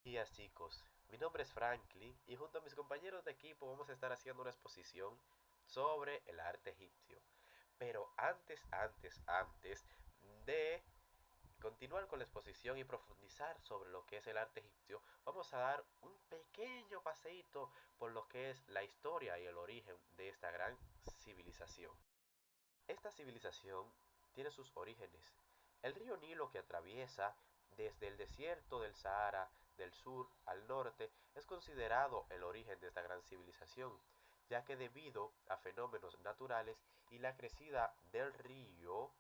Días chicos, mi nombre es Franklin y junto a mis compañeros de equipo vamos a estar haciendo una exposición sobre el arte egipcio. Pero antes de continuar con la exposición y profundizar sobre lo que es el arte egipcio, vamos a dar un pequeño paseíto por lo que es la historia y el origen de esta gran civilización. Esta civilización tiene sus orígenes. El río Nilo que atraviesa desde el desierto del Sahara del sur al norte es considerado el origen de esta gran civilización, ya que debido a fenómenos naturales y la crecida del río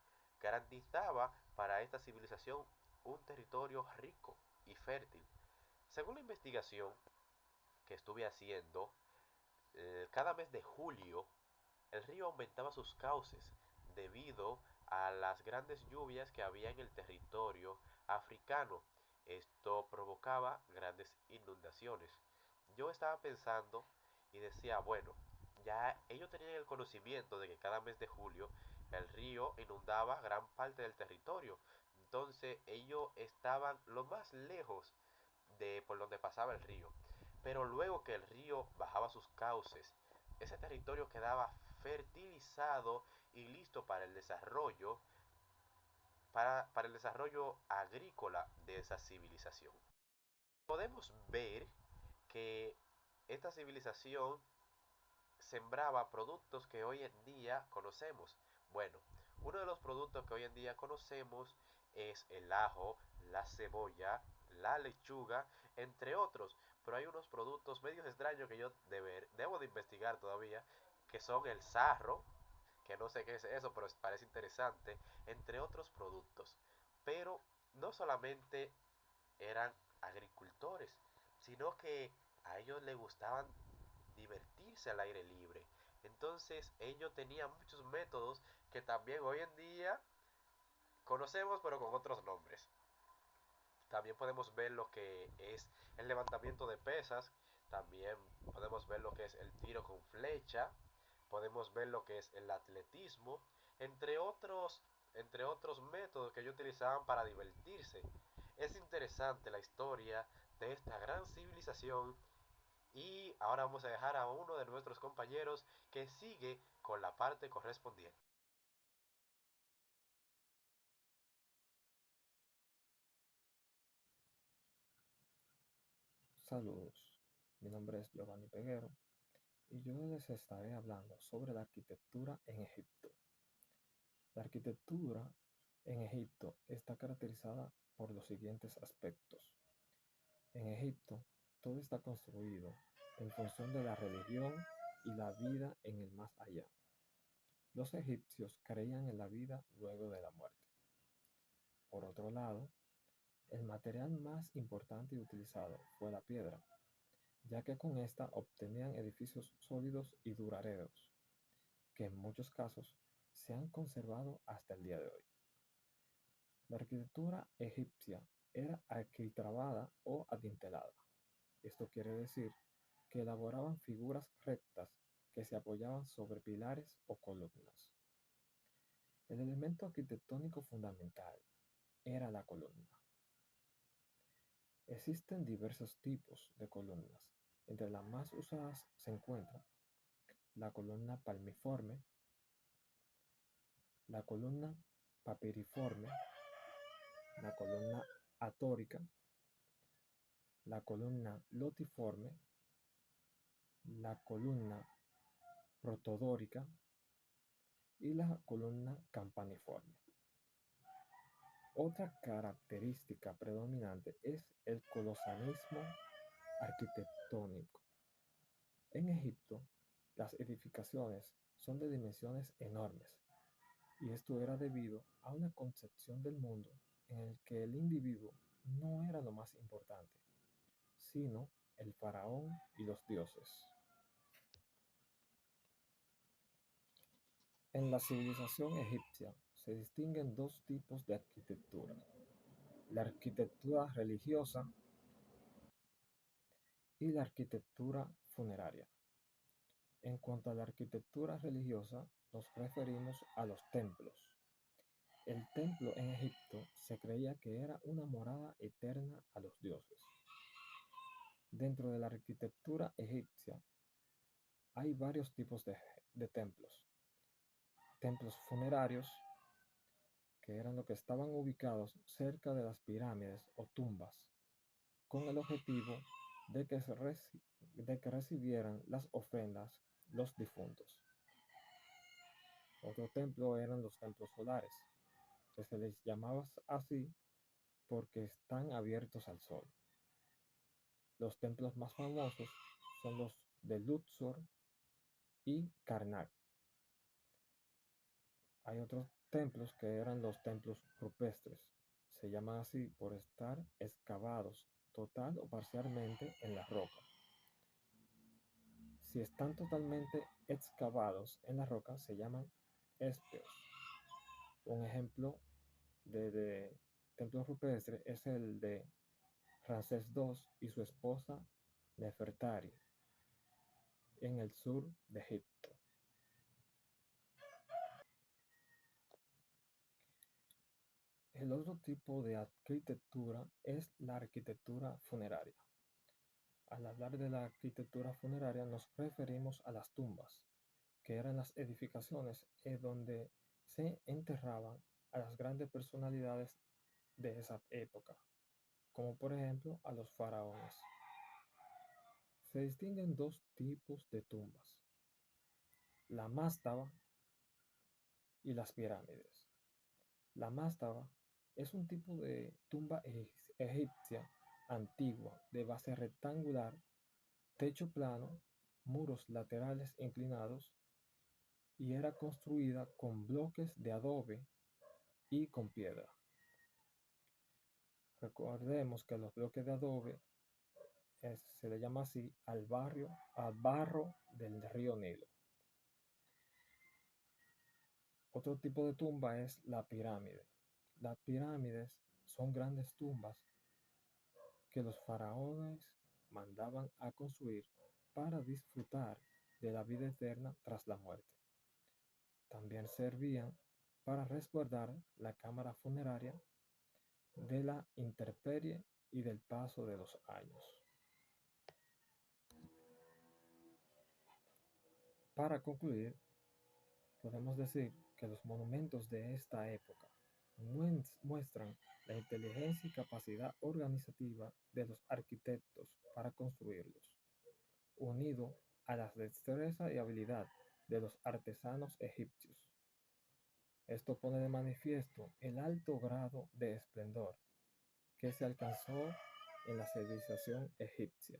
garantizaba para esta civilización un territorio rico y fértil. Según la investigación que estuve haciendo, cada mes de julio el río aumentaba sus cauces debido a las grandes lluvias que había en el territorio africano. Esto provocaba grandes inundaciones. Yo estaba pensando y decía, bueno, ya ellos tenían el conocimiento de que cada mes de julio el río inundaba gran parte del territorio. Entonces ellos estaban lo más lejos de por donde pasaba el río. Pero luego que el río bajaba sus cauces, ese territorio quedaba fertilizado y listo para el desarrollo, para el desarrollo agrícola de esa civilización. Podemos ver que esta civilización sembraba productos que hoy en día conocemos. Bueno, uno de los productos que hoy en día conocemos es el ajo, la cebolla, la lechuga, entre otros. Pero hay unos productos medios extraños que yo debo de investigar todavía, que son el sarro, que no sé qué es eso, pero parece interesante, entre otros productos. Pero no solamente eran agricultores, sino que a ellos les gustaban divertirse al aire libre. Entonces ellos tenían muchos métodos que también hoy en día conocemos pero con otros nombres. También podemos ver lo que es el levantamiento de pesas, también podemos ver lo que es el tiro con flecha, podemos ver lo que es el atletismo, entre otros métodos que ellos utilizaban para divertirse. Es interesante la historia de esta gran civilización y ahora vamos a dejar a uno de nuestros compañeros que sigue con la parte correspondiente. Saludos, mi nombre es Giovanni Peguero y yo les estaré hablando sobre la arquitectura en Egipto. La arquitectura en Egipto está caracterizada por los siguientes aspectos. En Egipto, todo está construido en función de la religión y la vida en el más allá. Los egipcios creían en la vida luego de la muerte. Por otro lado, el material más importante utilizado fue la piedra, ya que con esta obtenían edificios sólidos y duraderos, que en muchos casos se han conservado hasta el día de hoy. La arquitectura egipcia era arquitrabada o adintelada. Esto quiere decir que elaboraban figuras rectas que se apoyaban sobre pilares o columnas. El elemento arquitectónico fundamental era la columna. Existen diversos tipos de columnas. Entre las más usadas se encuentran la columna palmiforme, la columna papiriforme, la columna atórica, la columna lotiforme, la columna protodórica y la columna campaniforme. Otra característica predominante es el colosanismo arquitectónico. En Egipto, las edificaciones son de dimensiones enormes, y esto era debido a una concepción del mundo en el que el individuo no era lo más importante, sino el faraón y los dioses. En la civilización egipcia se distinguen dos tipos de arquitectura: la arquitectura religiosa y la arquitectura funeraria. En cuanto a la arquitectura religiosa, nos referimos a los templos. El templo en Egipto se creía que era una morada eterna a los dioses. Dentro de la arquitectura egipcia hay varios tipos de templos. Templos funerarios, que eran los que estaban ubicados cerca de las pirámides o tumbas, con el objetivo de que recibieran las ofrendas los difuntos. Otro templo eran los templos solares, que se les llamaba así porque están abiertos al sol. Los templos más famosos son los de Luxor y Karnak. Hay otros templos que eran los templos rupestres. Se llaman así por estar excavados total o parcialmente en la roca. Si están totalmente excavados en la roca, se llaman espeos. Un ejemplo de templo rupestre es el de Ramsés II y su esposa Nefertari en el sur de Egipto. El otro tipo de arquitectura es la arquitectura funeraria. Al hablar de la arquitectura funeraria nos referimos a las tumbas, que eran las edificaciones donde se enterraban a las grandes personalidades de esa época, como por ejemplo a los faraones. Se distinguen dos tipos de tumbas, la mástaba y las pirámides. La mástaba es un tipo de tumba egipcia antigua de base rectangular, techo plano, muros laterales inclinados y era construida con bloques de adobe y con piedra. Recordemos que los bloques de adobe se le llama así al barro del río Nilo. Otro tipo de tumba es la pirámide. Las pirámides son grandes tumbas que los faraones mandaban a construir para disfrutar de la vida eterna tras la muerte. También servían para resguardar la cámara funeraria de la intemperie y del paso de los años. Para concluir, podemos decir que los monumentos de esta época muestran la inteligencia y capacidad organizativa de los arquitectos para construirlos, unido a la destreza y habilidad de los artesanos egipcios. Esto pone de manifiesto el alto grado de esplendor que se alcanzó en la civilización egipcia.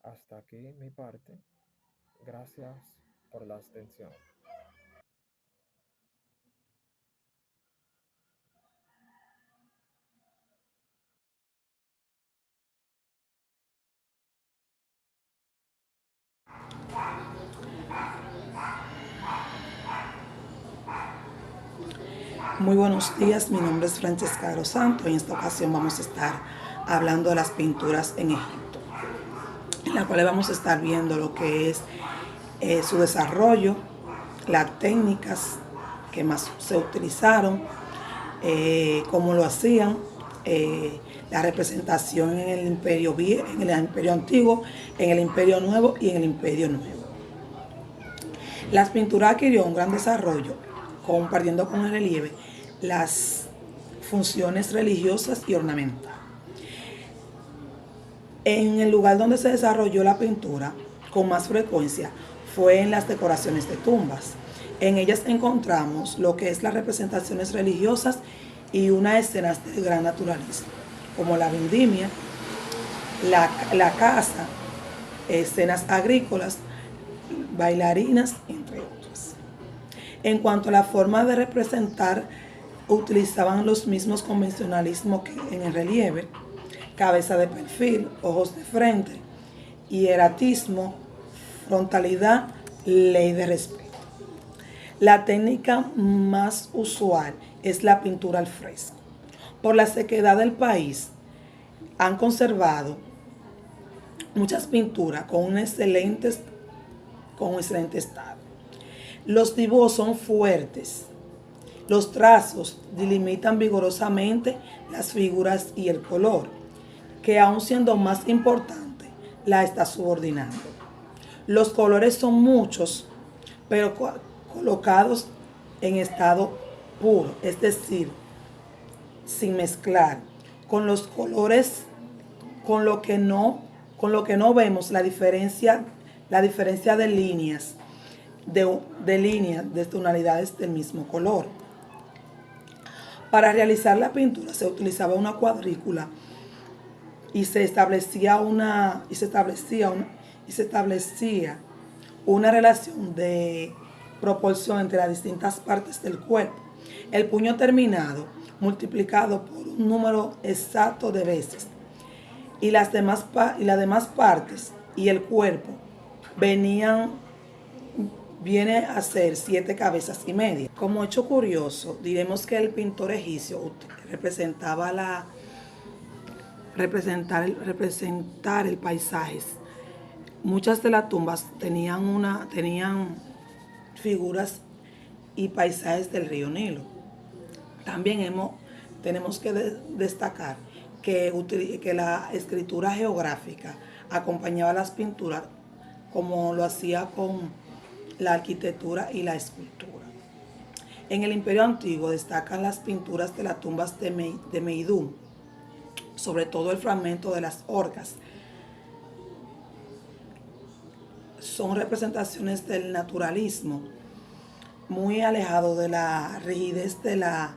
Hasta aquí mi parte. Gracias por la atención. Muy buenos días, mi nombre es Francesca de los Santos y en esta ocasión vamos a estar hablando de las pinturas en Egipto, en la cual vamos a estar viendo lo que es su desarrollo, las técnicas que más se utilizaron, cómo lo hacían, la representación en el imperio antiguo, en el imperio nuevo y en el imperio nuevo. Las pinturas adquirieron un gran desarrollo, compartiendo con el relieve las funciones religiosas y ornamentales. En el lugar donde se desarrolló la pintura con más frecuencia fue en las decoraciones de tumbas. En ellas encontramos lo que es las representaciones religiosas y unas escenas de gran naturalismo, como la vendimia, la caza, escenas agrícolas, bailarinas, entre otras. En cuanto a la forma de representar, utilizaban los mismos convencionalismos que en el relieve: cabeza de perfil, ojos de frente, hieratismo, frontalidad, ley de respeto. La técnica más usual es la pintura al fresco. Por la sequedad del país, han conservado muchas pinturas con un excelente estado. Los dibujos son fuertes. Los trazos delimitan vigorosamente las figuras y el color. que aún siendo más importante, la está subordinando. Los colores son muchos, pero colocados en estado puro, es decir, sin mezclar. Con los colores, con lo que no vemos la diferencia de líneas, de tonalidades del mismo color. Para realizar la pintura se utilizaba una cuadrícula y se establecía una relación de proporción entre las distintas partes del cuerpo. El puño terminado multiplicado por un número exacto de veces y las demás partes y el cuerpo viene a ser 7 cabezas y media. Como hecho curioso, diremos que el pintor egipcio representar el paisaje. Muchas de las tumbas tenían figuras y paisajes del río Nilo. También tenemos que destacar que la escritura geográfica acompañaba las pinturas como lo hacía con la arquitectura y la escultura. En el Imperio Antiguo destacan las pinturas de las tumbas de Meidum, sobre todo el fragmento de las orcas. Son representaciones del naturalismo, muy alejado de la rigidez de las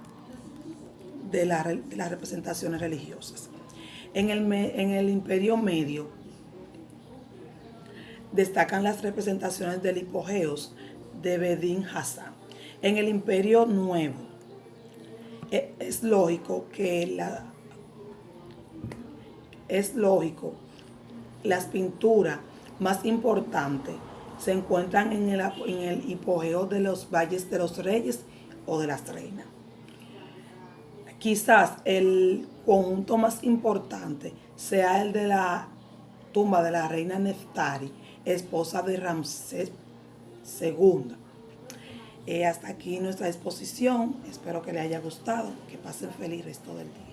representaciones religiosas. En el Imperio Medio destacan las representaciones del hipogeos de Bedín Hassan. En el Imperio Nuevo es lógico las pinturas más importantes se encuentran en el hipogeo de los valles de los reyes o de las reinas. Quizás el conjunto más importante sea el de la tumba de la reina Neftari, esposa de Ramsés II. Hasta aquí nuestra exposición. Espero que les haya gustado. Que pasen feliz resto del día.